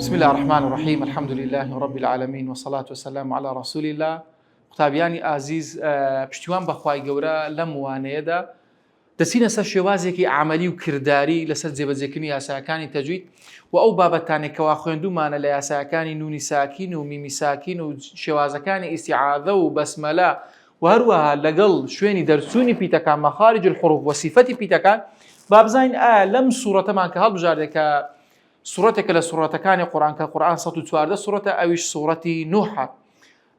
بسم الله الرحمن الرحيم الحمد لله رب العالمين والصلاة والسلام على رسول الله. قوتابیانی ئازیز، پشتیوان بەخوای گەورە لەم وانەیەدا دەچینە سەر شێوازێکی عملی و کردداری لەسەر جێبەجێکردنی یاساکانی تەجوید و ئەو بابەتانێکەوە خوێندومانە لە یاساکانی نونی ساکین و میمی ساکین و شێوازەکانی ئیستیعاذە و بەسمەلە و هەروەها لەگەڵ شوێنی دەرچوونی پیتەکان مەخارج الحروف و سیفەتی پیتەکان بابزین لەم سوورەتەمان کە هەڵبژاردێکە سوورەتێکە لە سوورەتەکانی قورآن کە قورآن 114 سوورەتە ئەویش سوورەتی نوح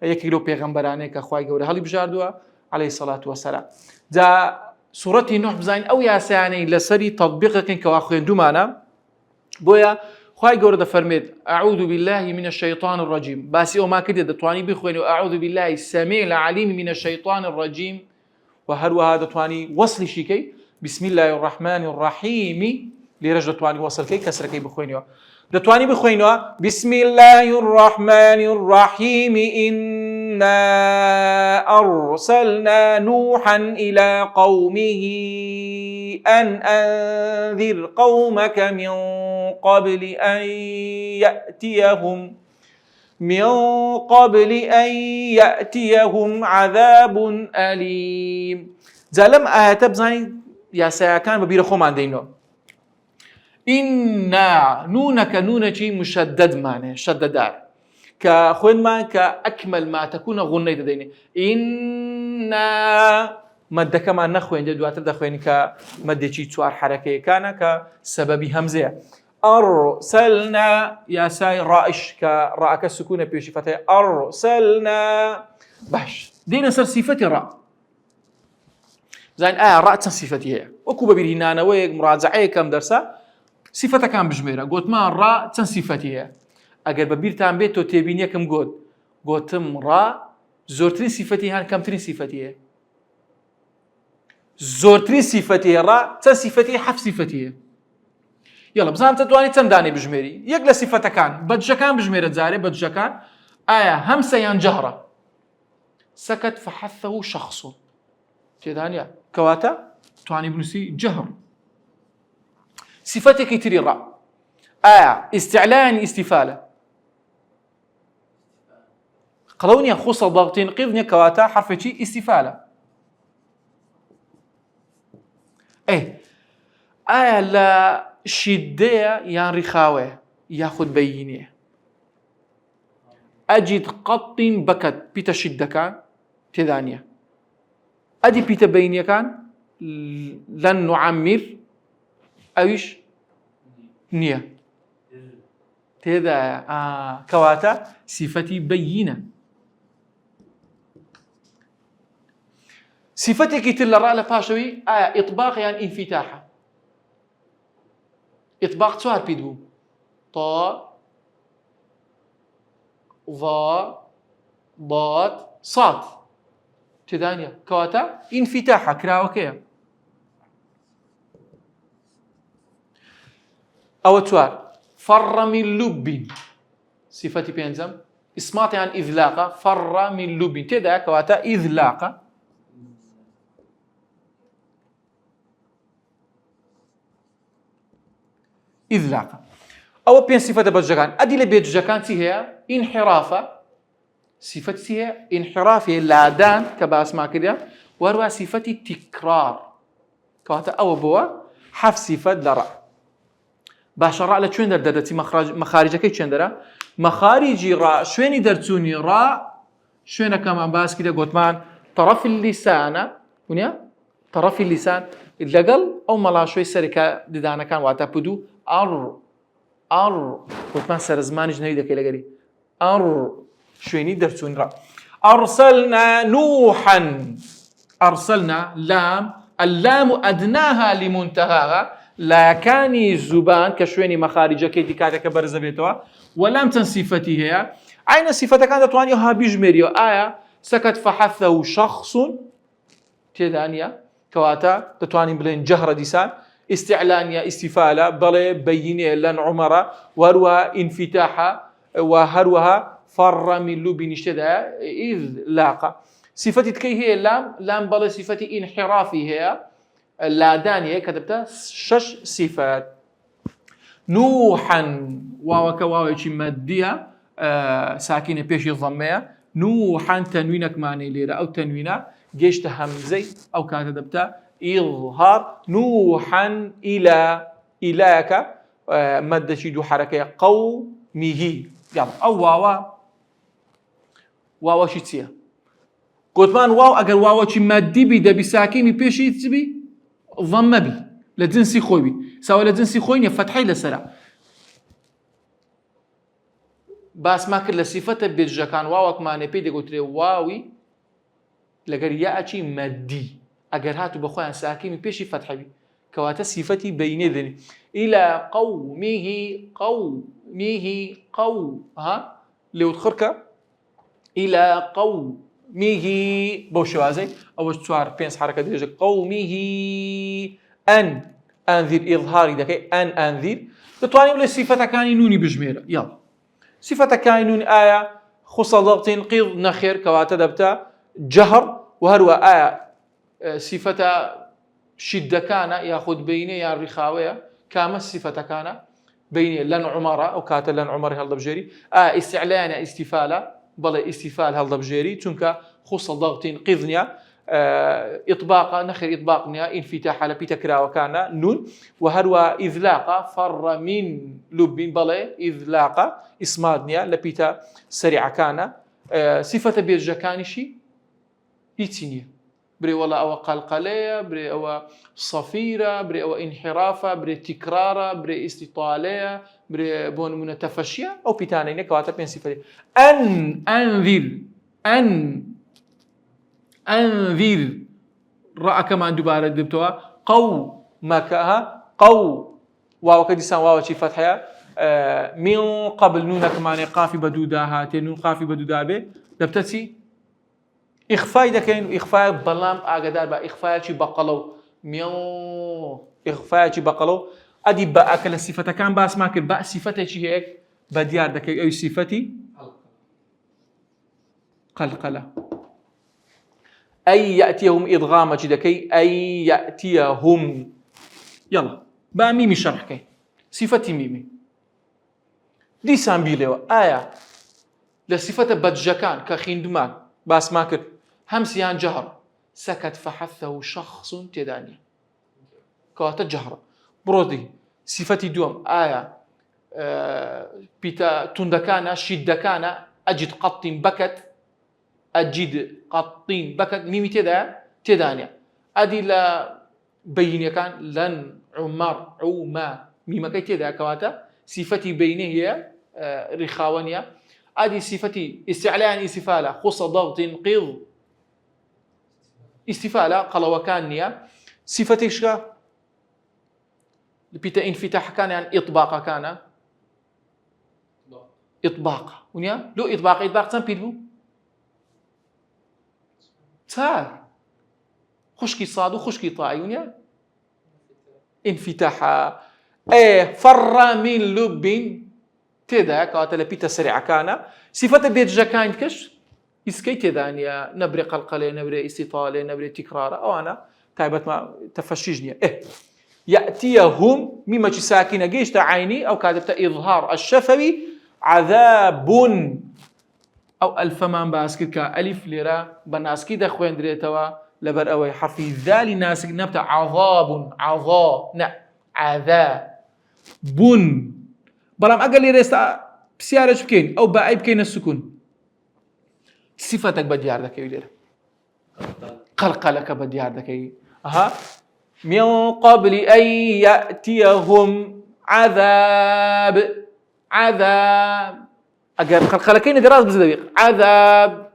یەکێک لەو پێغەمبەرانەیە کە خوای گەورە هەڵی بژاردووە عەلەیهی سەڵات وەسەلام. جا سوورەتی نوح بزانین ئەو یاسایانەی لەسەری تەطبیقەکەن کەوا خوێندومانە، بۆیە خوای گەورە دەفەرمێت ئەعوذ بالله من الشیطان الرجیم. باسی ئەومان کردێ دەتوانی بخوێنی و ئەعوذ بالله السمیع العلیم من الشیطان الرجیم و هەروەها دەتوانی وەصلیشی کەی بسم الله الرحمن الرحیم. لێرەش دەتوانی وەصلکەی کەسرەکەی بخوێنیەوە، دەتوانی بخوێنیەوە بسم الله الرحمن الرحیم إنا أرسلنا نوحا إلى قومه أن أنذر قومك من قبل أن يأتيهم عذاب أليم. جالم آيات بزاني يا سيكان ببير خومان دينو إنا نونك نونكي مشدد معنى شددار كخوين ما كأكمل ما تكون غنية ديني إنا مدك ما نخوين دواتر دخوين كمدكي توار حركة كان كسبب همزة. أرسلنا يا ساي رائش كراءك السكون بيشي فتاة أرسلنا باش دينا صار صفتي راء زين راء صفتي هي وكوبا بيرهنانا ويك مراجعة كم درسة صفتها كان بجميرة قلت ما راء صفتي هي أجر ببيرتان بيتو تبيني كم قلتم راء زورترين صفتي هان كم ترين صفتي هي زورترين صفتي راء صفتي حف صفتي هي. يلا بزانم تدواني تنداني بجميري يقل صفتها كان بدجكان بجميرة زاري بدجكان همسة يان جهرة سكت فحثه شخص تدانيا كواتا تواني بنسي جهر. صفتك تري راء استعلان استفالة قلوني خص ضغطين قذني كواتا حرف شيء استفالة لا شدة يعني رخاوة ياخذ بينيه أجد قط بكت بيتا شدة كان تدانيا أدي بيتا بينيه كان لن نعمر أويش نية تذا كواتا صفتي بينة صفتك تلا رأى لباشوي إطباق يعني انفتاحة إطباق سوار بيدو طا ضا ضاد صاد تدانيا كواتا انفتاحة كراوكيا أو توار فر من لب صفتي بينزم اسمات عن إذلاقة فر من لب تدا كواتا إذلاقة إذلاقة أو بين صفة بجكان أدي لبيجكان هي انحرافة صفتي هي انحراف لادان كباس ما كده وروا صفتي تكرار كواتا أو بوا حف صفة لرأ باش راء لشوين دردتي مخارجك شوين درا مخارج راء شوين درتوني راء شوين كمان باس كده قطمان طرف اللسان ونيا طرف اللسان اللقل او ملا شوي سركه ددانا كان واتا بدو ار قطمان سر زمان جنيده كي لغري شويني درتوني راء ارسلنا نوحا ارسلنا لام اللام ادناها لمنتهاها لا كاني زبان كشويني مخارجك كي ديكاتك برزبيتوا ولم صفتي هي عين صفتك كانت توانيها بيجمريو سكت فحثه شخص تدانيا كواتا تتواني بلين جهر ديسان استعلانيا استفالة بل بيني لن عمر وروها انفتاحا وهروها فر من لب نشتدا إذ لاقى صفتي كي هي لام بل صفتي انحرافي هي اللادانية كتبتها 6 صفات. نوحا واوك واوكي مادية ساكنة بيشي ضمية نوحا تنوينك معني ليرة أو تنوينة جيشت همزي أو كاتبتا إظهار نوحا إلىك مادة شدو حركة قومه يلا أو واوا شتيا قلتمان واو أجر واوا شي مادي بيدا بساكني بيشي تبي ضم بي لجنسي خوي بي سواء لجنسي خوي فتحي لسرع باس ما كل صفته بيرجع كان واوك ما نبي قلت له واوي لقر يأتي مادي أجر هاتو بخوان ساكن بيشي فتح بي كواتا صفتي بين ذني إلى قومه ها لو تخرك إلى قومه بوشوازي أو شوار بينس حركة درجة قومه أنذر إظهاري دكي أنذر تطواني ولا صفة كاني نوني بجميرة يلا صفة كائن آية خص ضغط قيض نخير كواتا دبتا جهر وهروا آية صفة شدة كان ياخذ بيني يا الرخاوية كما صفة كان بيني لن عمر أو كاتا لن عمر هل ضبجيري استعلان استفالة بل استفال هل ضبجيري تنك خص ضغط قيضنيا إطباق نخير إطباقنيا انفتاح على بيتكرا وكان نون وهروا إذلاق فر من لب بل إذلاق اسمادنيا لبيتا سريع كان صفة بيرجا كانشي يتينيا بري والله أو قلقلية بري أو صفيرة بري أو انحرافة بري تكرارة بري استطالية بري بون من تفشية أو بيتانين كواتا بين صفة أنذر رأى كما دوباره دبتوا قو واو كديسان واو شي فتحه من قبل نونك معنى قافي بدودا هاتي نون قافي بدودا به دبتتي إخفاء دكين إخفاء بلام أقدر بإخفاء شي بقلو ميو إخفاء شي بقلو أدي بأكل الصفة كان باس ماكر بأ صفته شي هيك بديار دكي أي صفتي قلقلة أي يأتيهم إضغام دكي أي يأتيهم يلا بقى ميمي شرح كي صفتي ميمي دي سامبيليو آية لصفة بدجكان كخيندمان باس ماكر همسيان جهر سكت فحثه شخص تداني كواتا جهر برودي صفتي دوم آية بيتا تندكانا شدكانا أجد قط بكت أجد قطين بكت ميمي تداني أدي لا بيني كان لن عما ميما كي تدا كواتا صفتي بينه هي رخاونيا أدي صفتي استعلان استفالة خص ضغط قض استفالة قلوكانيا صفتي شكا بيتا انفتاح كان يعني إطباق كان إطباق ونيا لو إطباق تنبيدو تار خشكي صاد وخشكي طاعي ونيا انفتاح فر من لب تدا كاتل بيتا سريع كان صفة بيت جاكاين كش اسكي تدانيا نبري قلقلة نبري استطالة نبري تكرار أو أنا تايبت ما تفشجني يأتيهم مما ساكنة جيش تعيني أو كاتبت إظهار الشفوي عذاب أو الفمان باسكت ألف ليرة بناسكي دخوين دريتوا لبر أوي حرف ذالي ناسك نبت عذاب بن بلام أقل لي ريستا بسيارة بكين أو باعي بكين السكون صفتك بديار ذاك يدير قلقلك بديار ذاك من قبل أن يأتيهم عذاب أقل قلقلكين دراز بزدويق عذاب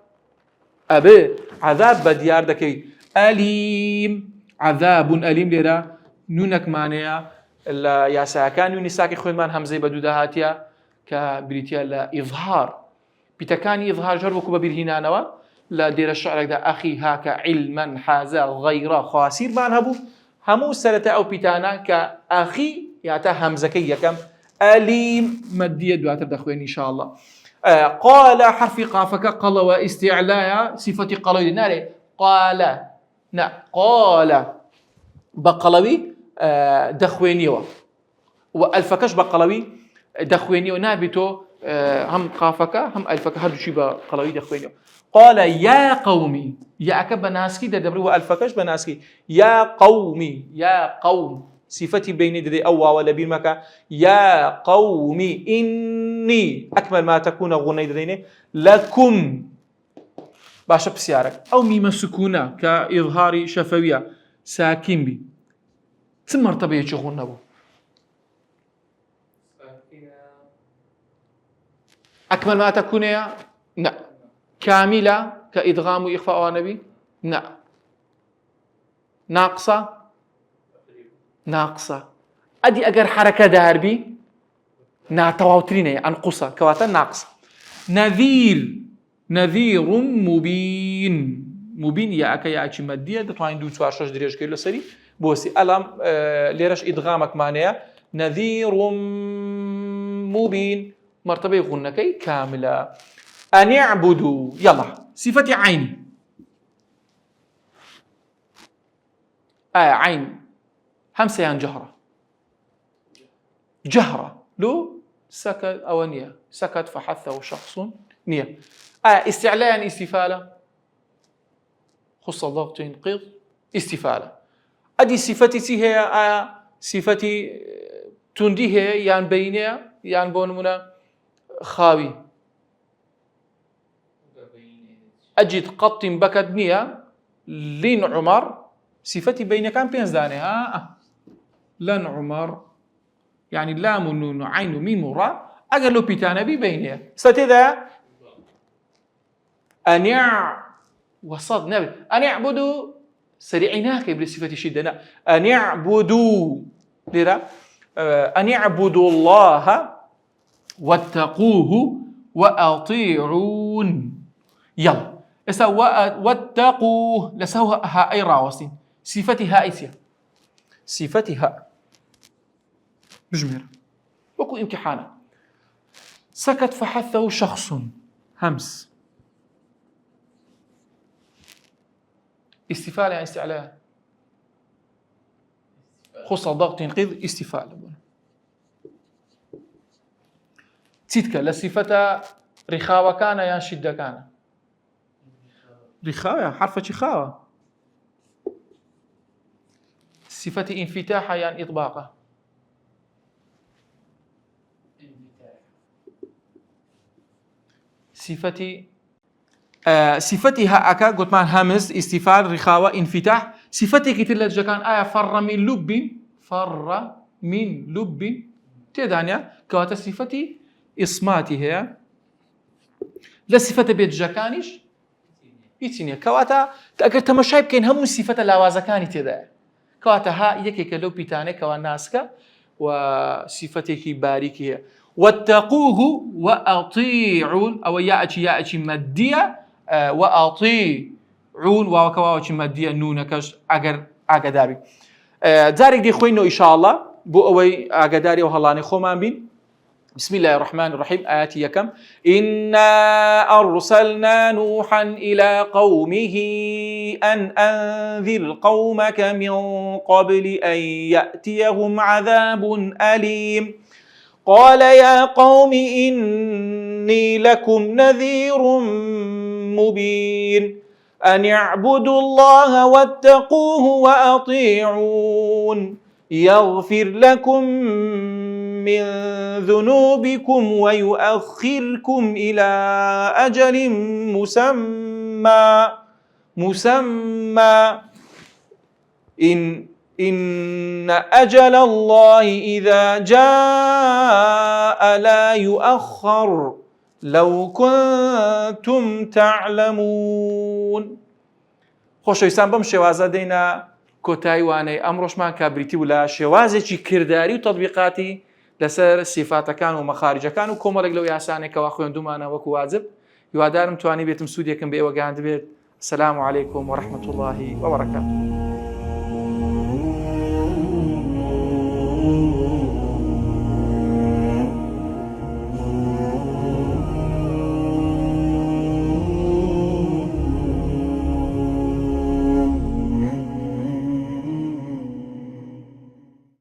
بديار ذاك أليم عذاب أليم ليرا نونك معناها يا ساكان ونساك خوين من همزة بدودا هاتيا كبريتيا لا إظهار بتكاني إظهار جربك ببرهنا نوا لا دير الشعر ده أخي هاك علما حازا غير خاسير ما نهبو همو سرتا أو بتانا كأخي ياتا همزة كي كم أليم مدية دواتر دخوين إن شاء الله قال حرف قافك قال واستعلاء صفة قلوي ناري قال بقلوي دخوينيوا والفكش بقلوي دخويني ونابتو هم قافك هم الفك هذا شيء بقلوي دخويني. قال يا قومي يا أكب ناسكي دبر والفكش بناسكي يا قومي يا قوم صفتي بين دي أو ولا بين مكا يا قومي إني أكمل ما تكون غني ديني لكم باشا بسيارك أو ميم سكونة كإظهار شفوية ساكن بي ثم مرتبة يشغل نبو أكمل ما تكون يا لا كاملة كإدغام وإخفاء نبي لا ناقصة أدي أجر حركة داربي ناتواوترين أنقصة كواتا ناقصة نذير مبين يا أكا يا أشي مادية دتوين دو توارشش دريج كيلو سري بوسي ألم ليرش إدغامك معناها نذير مبين مرتبة غنكي كاملة أن يعبدوا يلا صفة عين عين همسة يعني جهرة لو سكت أو نية سكت فحثه شخص نية استعلاء يعني استفالة خص ضغط ينقض استفالة أدي صفتي هي صفتي تنديه يعني بينها يعني بونمنا خاوي أجد قط بكت نية لين عمر صفتي بين كان بينزداني لن عمر يعني لام نون عين ميم راء أجل لو بيتانا بي بينها ستذا وصد نبي أن يعبدوا سريعناك بصفة شدنا أن يعبدوا لرا أن يعبدوا الله واتقوه وأطيعون يلا واتقوه لسوا هاء راوسين صفتها أيسيا صفتها مجمرة وكو امتحانا سكت فحثه شخص همس استفالة يعني استعلاء خص ضغط ينقذ استفالة تيتك لصفة رخاوة كان يا شدة كان رخاوة حرف شخاوة صفة انفتاح يعني إطباقة صفتها أكا قلت مان همز استفال رخاوة انفتاح صفتي كتير لجكان فر من لب تدانيا كواتا صفتي إصماتي هي لا صفة بيت جاكانيش يتينيا كواتا أجر تمشايب كين هم صفة لاوازكاني تدا كواتا ها يكي كلو بيتاني كوا ناسكا وصفتك باريكي واتقوه وأطيعون أو يأتي مادية وأطيعون وكواوتي مادية نونكش أجر أجداري دارك دي خوينو إن شاء الله بو أوي أجداري وهلاني خومان بين بسم الله الرحمن الرحيم آتي كم إنا أرسلنا نوحا إلى قومه أن أنذر قومك من قبل أن يأتيهم عذاب أليم قال يا قوم إني لكم نذير مبين أن اعبدوا الله واتقوه وأطيعون يغفر لكم من ذنوبكم ويؤخركم إلى أجل مسمى إن أجل الله إذا جاء لا يؤخر لو كنتم تعلمون خۆشەویستان بەم شێوازە دەینا کۆتایی وانەی ئەمڕۆژمان کابریتی و لە شێوازێکی کردداری و تەطبیقاتی لەسەر سیفاتەکان و مەخارجەکان و کۆمەڵێک لەو یاسانێکەوە خوێندومانە وەکو واجب هیوادارم توانی بێتم سوودێکم بە ئێوە گەیاند بێت. السلام عليكم ورحمة الله وبركاته.